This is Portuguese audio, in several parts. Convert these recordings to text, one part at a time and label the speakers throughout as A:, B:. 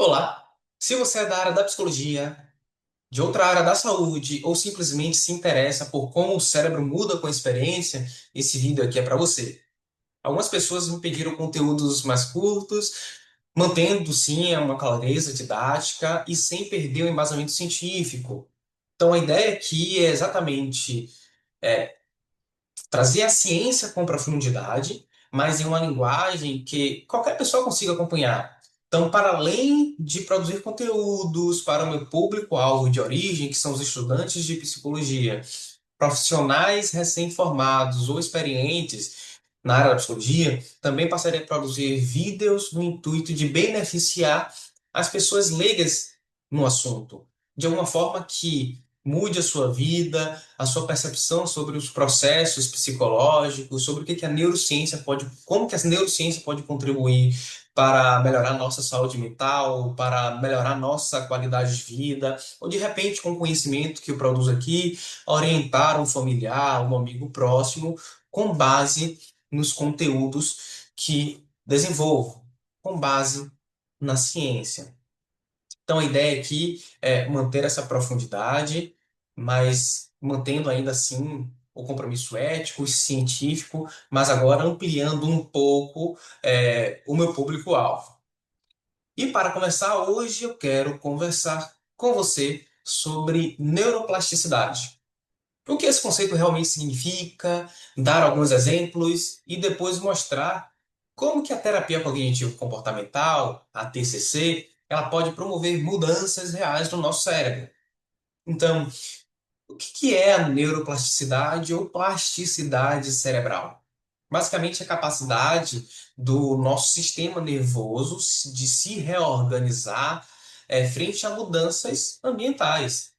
A: Olá! Se você é da área da psicologia, de outra área da saúde, ou simplesmente se interessa por como o cérebro muda com a experiência, esse vídeo aqui é para você. Algumas pessoas me pediram conteúdos mais curtos, mantendo sim uma clareza didática e sem perder o embasamento científico. Então a ideia aqui é exatamente trazer a ciência com profundidade, mas em uma linguagem que qualquer pessoa consiga acompanhar. Então, para além de produzir conteúdos para o meu público-alvo de origem, que são os estudantes de psicologia, profissionais recém-formados ou experientes na área da psicologia, também passarei a produzir vídeos no intuito de beneficiar as pessoas leigas no assunto, de alguma forma que mude a sua vida, a sua percepção sobre os processos psicológicos, sobre o que a neurociência pode, como que a neurociência pode contribuir para melhorar a nossa saúde mental, para melhorar a nossa qualidade de vida, ou de repente com o conhecimento que eu produzo aqui, orientar um familiar, um amigo próximo, com base nos conteúdos que desenvolvo, com base na ciência. Então, a ideia aqui é manter essa profundidade, mas mantendo ainda assim o compromisso ético e científico, mas agora ampliando um pouco o meu público-alvo. E para começar, hoje eu quero conversar com você sobre neuroplasticidade. O que esse conceito realmente significa, dar alguns exemplos e depois mostrar como que a terapia cognitivo-comportamental, a TCC, ela pode promover mudanças reais no nosso cérebro. Então, o que é a neuroplasticidade ou plasticidade cerebral? Basicamente, a capacidade do nosso sistema nervoso de se reorganizar frente a mudanças ambientais,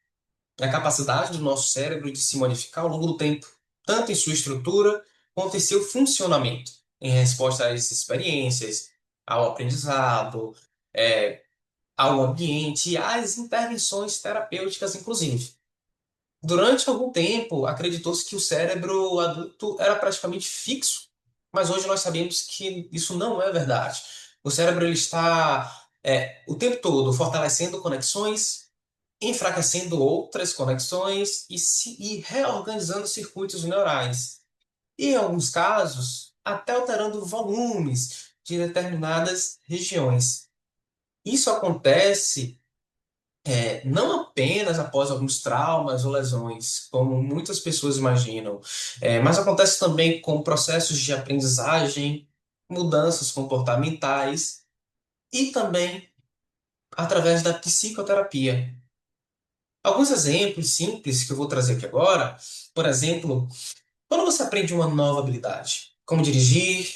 A: a capacidade do nosso cérebro de se modificar ao longo do tempo, tanto em sua estrutura quanto em seu funcionamento, em resposta às experiências, ao aprendizado, ao ambiente e às intervenções terapêuticas, inclusive. Durante algum tempo, acreditou-se que o cérebro adulto era praticamente fixo, mas hoje nós sabemos que isso não é verdade. O cérebro ele está o tempo todo fortalecendo conexões, enfraquecendo outras conexões e reorganizando circuitos neurais. E, em alguns casos, até alterando volumes de determinadas regiões. Isso acontece não apenas após alguns traumas ou lesões, como muitas pessoas imaginam, mas acontece também com processos de aprendizagem, mudanças comportamentais e também através da psicoterapia. Alguns exemplos simples que eu vou trazer aqui agora, por exemplo, quando você aprende uma nova habilidade, como dirigir,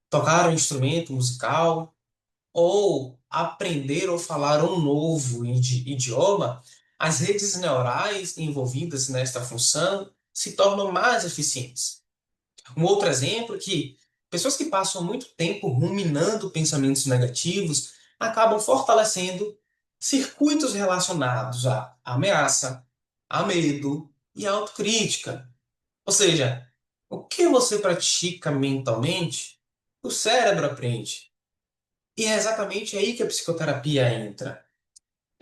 A: tocar um instrumento musical, ou aprender ou falar um novo idioma, as redes neurais envolvidas nesta função se tornam mais eficientes. Um outro exemplo é que pessoas que passam muito tempo ruminando pensamentos negativos acabam fortalecendo circuitos relacionados à ameaça, a medo e à autocrítica. Ou seja, o que você pratica mentalmente, o cérebro aprende. E é exatamente aí que a psicoterapia entra.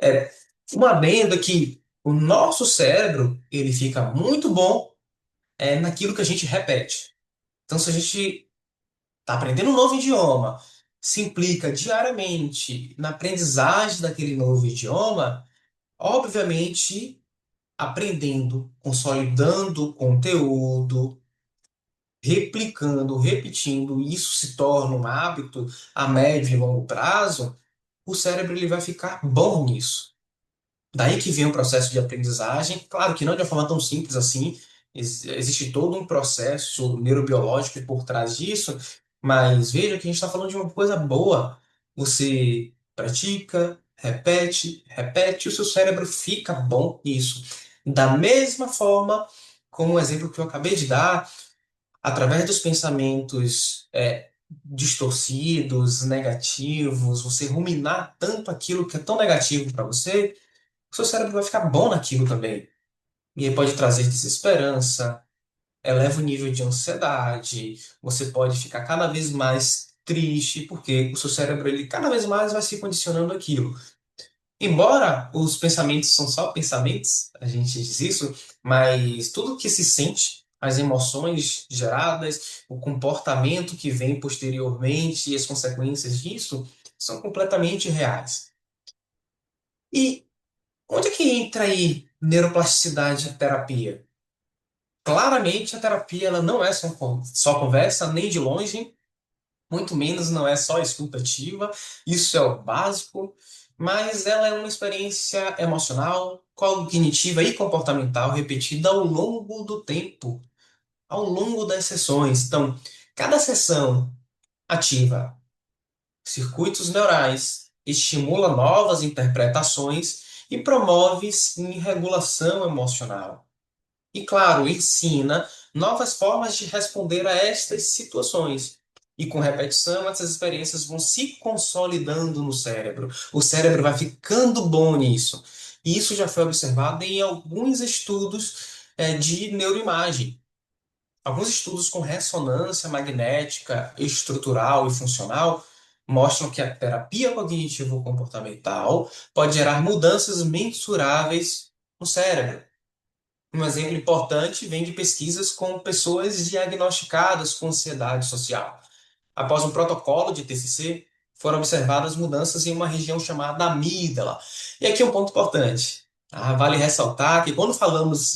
A: É uma adendo que o nosso cérebro ele fica muito bom naquilo que a gente repete. Então, se a gente está aprendendo um novo idioma, se implica diariamente na aprendizagem daquele novo idioma, obviamente aprendendo, consolidando o conteúdo, replicando, repetindo, e isso se torna um hábito a médio e longo prazo, o cérebro ele vai ficar bom nisso. Daí que vem o processo de aprendizagem, claro que não de uma forma tão simples assim, existe todo um processo neurobiológico por trás disso, mas veja que a gente está falando de uma coisa boa. Você pratica, repete, repete, o seu cérebro fica bom nisso. Da mesma forma, como o exemplo que eu acabei de dar, através dos pensamentos distorcidos, negativos, você ruminar tanto aquilo que é tão negativo para você, o seu cérebro vai ficar bom naquilo também. E aí pode trazer desesperança, eleva o nível de ansiedade, você pode ficar cada vez mais triste, porque o seu cérebro ele cada vez mais vai se condicionando aquilo. Embora os pensamentos são só pensamentos, a gente diz isso, mas tudo que se sente, as emoções geradas, o comportamento que vem posteriormente e as consequências disso são completamente reais. E onde é que entra aí neuroplasticidade e terapia? Claramente a terapia ela não é só conversa, nem de longe, muito menos não é só escutativa, isso é o básico, mas ela é uma experiência emocional, cognitiva e comportamental repetida ao longo do tempo, ao longo das sessões. Então, cada sessão ativa circuitos neurais, estimula novas interpretações e promove, sim, regulação emocional. E, claro, ensina novas formas de responder a estas situações. E com repetição, essas experiências vão se consolidando no cérebro. O cérebro vai ficando bom nisso. E isso já foi observado em alguns estudos, de neuroimagem. Alguns estudos com ressonância magnética estrutural e funcional mostram que a terapia cognitivo-comportamental pode gerar mudanças mensuráveis no cérebro. Um exemplo importante vem de pesquisas com pessoas diagnosticadas com ansiedade social. Após um protocolo de TCC, foram observadas mudanças em uma região chamada amígdala. E aqui é um ponto importante. Vale ressaltar que quando falamos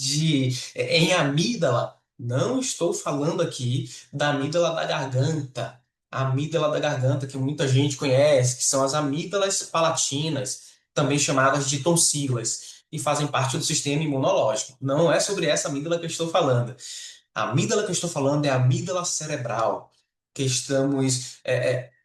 A: em amígdala, não estou falando aqui da amígdala da garganta. A amígdala da garganta que muita gente conhece, que são as amígdalas palatinas, também chamadas de tonsilas, e fazem parte do sistema imunológico. Não é sobre essa amígdala que eu estou falando. A amígdala que eu estou falando é a amígdala cerebral, que estamos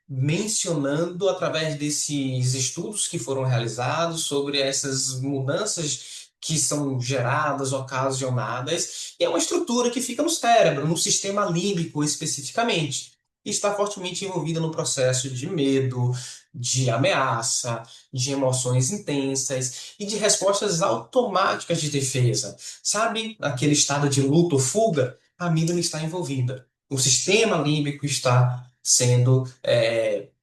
A: mencionando através desses estudos que foram realizados sobre essas mudanças que são geradas, ocasionadas, e é uma estrutura que fica no cérebro, no sistema límbico especificamente, e está fortemente envolvida no processo de medo, de ameaça, de emoções intensas e de respostas automáticas de defesa. Sabe aquele estado de luta ou fuga? A amígdala está envolvida. O sistema límbico está sendo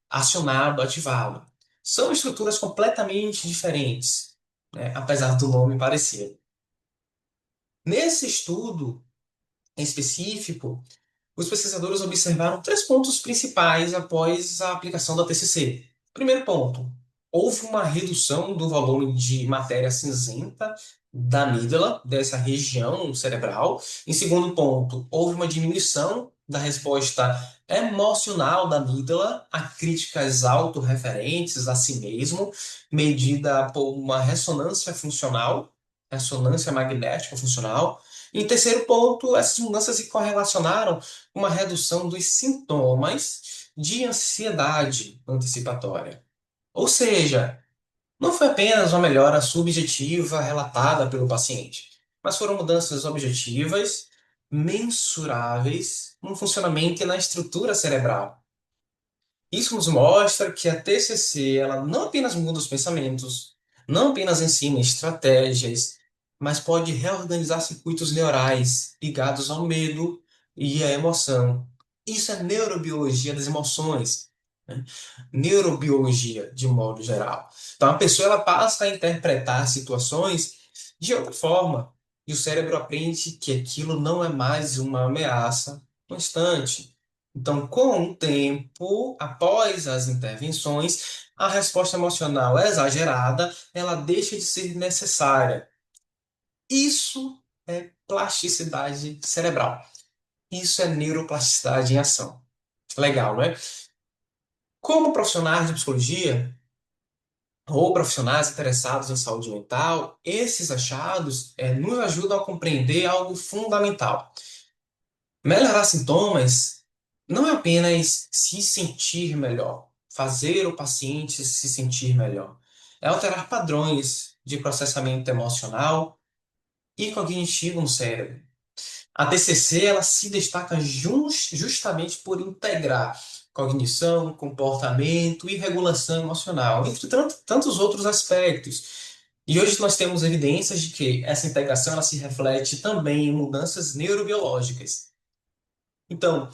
A: acionado, ativado. São estruturas completamente diferentes, né, apesar do nome parecer. Nesse estudo em específico, os pesquisadores observaram três pontos principais após a aplicação da TCC. Primeiro ponto, houve uma redução do volume de matéria cinzenta da amígdala, dessa região cerebral. Em segundo ponto, houve uma diminuição da resposta emocional da amígdala a críticas autorreferentes a si mesmo, medida por uma ressonância magnética funcional. Em terceiro ponto, essas mudanças se correlacionaram com uma redução dos sintomas de ansiedade antecipatória. Ou seja, não foi apenas uma melhora subjetiva relatada pelo paciente, mas foram mudanças objetivas, mensuráveis no funcionamento e na estrutura cerebral. Isso nos mostra que a TCC ela não apenas muda os pensamentos, não apenas ensina estratégias, mas pode reorganizar circuitos neurais ligados ao medo e à emoção. Isso é neurobiologia das emoções, né? Neurobiologia de modo geral. Então a pessoa ela passa a interpretar situações de outra forma e o cérebro aprende que aquilo não é mais uma ameaça constante. Então, com o tempo, após as intervenções, a resposta emocional é exagerada, ela deixa de ser necessária. Isso é plasticidade cerebral. Isso é neuroplasticidade em ação. Legal, não é? Como profissionais de psicologia ou profissionais interessados em saúde mental, esses achados nos ajudam a compreender algo fundamental. Melhorar sintomas não é apenas se sentir melhor, fazer o paciente se sentir melhor. É alterar padrões de processamento emocional e cognitivo no cérebro. A TCC ela se destaca justamente por integrar cognição, comportamento e regulação emocional, entre tantos outros aspectos. E hoje nós temos evidências de que essa integração ela se reflete também em mudanças neurobiológicas. Então,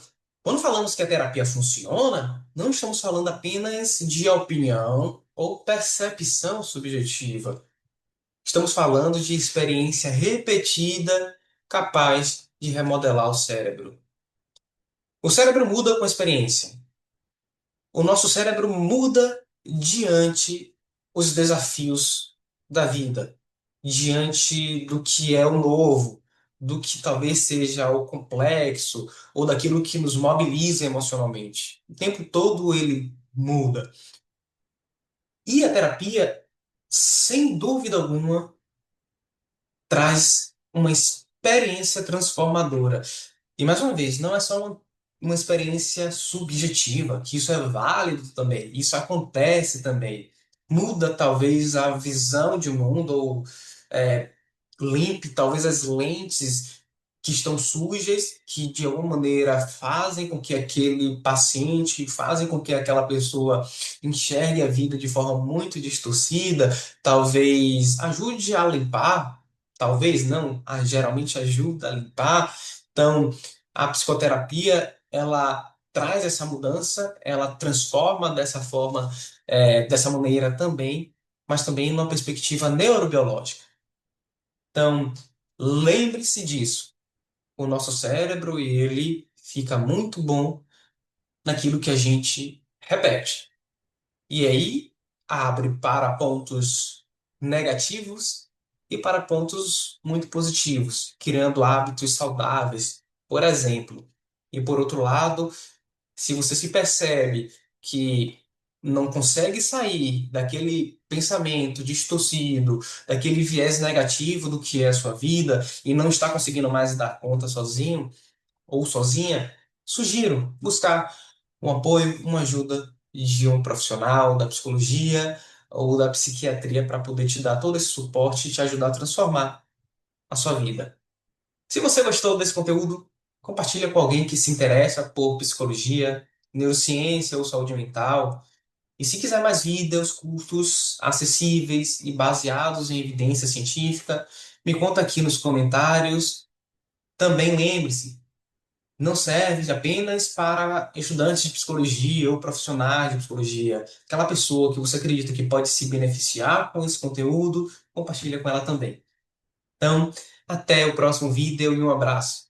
A: Quando falamos que a terapia funciona, não estamos falando apenas de opinião ou percepção subjetiva. Estamos falando de experiência repetida capaz de remodelar o cérebro. O cérebro muda com a experiência. O nosso cérebro muda diante os desafios da vida, diante do que é o novo, do que talvez seja o complexo ou daquilo que nos mobiliza emocionalmente. O tempo todo ele muda. E a terapia, sem dúvida alguma, traz uma experiência transformadora. E mais uma vez, não é só uma experiência subjetiva, que isso é válido também, isso acontece também. Muda talvez a visão de mundo, ou é, limpe talvez as lentes que estão sujas, que de alguma maneira fazem com que aquele paciente, fazem com que aquela pessoa enxergue a vida de forma muito distorcida, talvez ajude a limpar, talvez não, geralmente ajuda a limpar. Então, a psicoterapia, ela traz essa mudança, ela transforma dessa forma, dessa maneira também, mas também numa perspectiva neurobiológica. Então, lembre-se disso. O nosso cérebro, ele fica muito bom naquilo que a gente repete. E aí abre para pontos negativos e para pontos muito positivos, criando hábitos saudáveis, por exemplo. E por outro lado, se você se percebe que não consegue sair daquele pensamento distorcido, daquele viés negativo do que é a sua vida e não está conseguindo mais dar conta sozinho ou sozinha, sugiro buscar um apoio, uma ajuda de um profissional da psicologia ou da psiquiatria para poder te dar todo esse suporte e te ajudar a transformar a sua vida. Se você gostou desse conteúdo, compartilha com alguém que se interessa por psicologia, neurociência ou saúde mental. E se quiser mais vídeos curtos, acessíveis e baseados em evidência científica, me conta aqui nos comentários. Também lembre-se, não serve apenas para estudantes de psicologia ou profissionais de psicologia. Aquela pessoa que você acredita que pode se beneficiar com esse conteúdo, compartilha com ela também. Então, até o próximo vídeo e um abraço.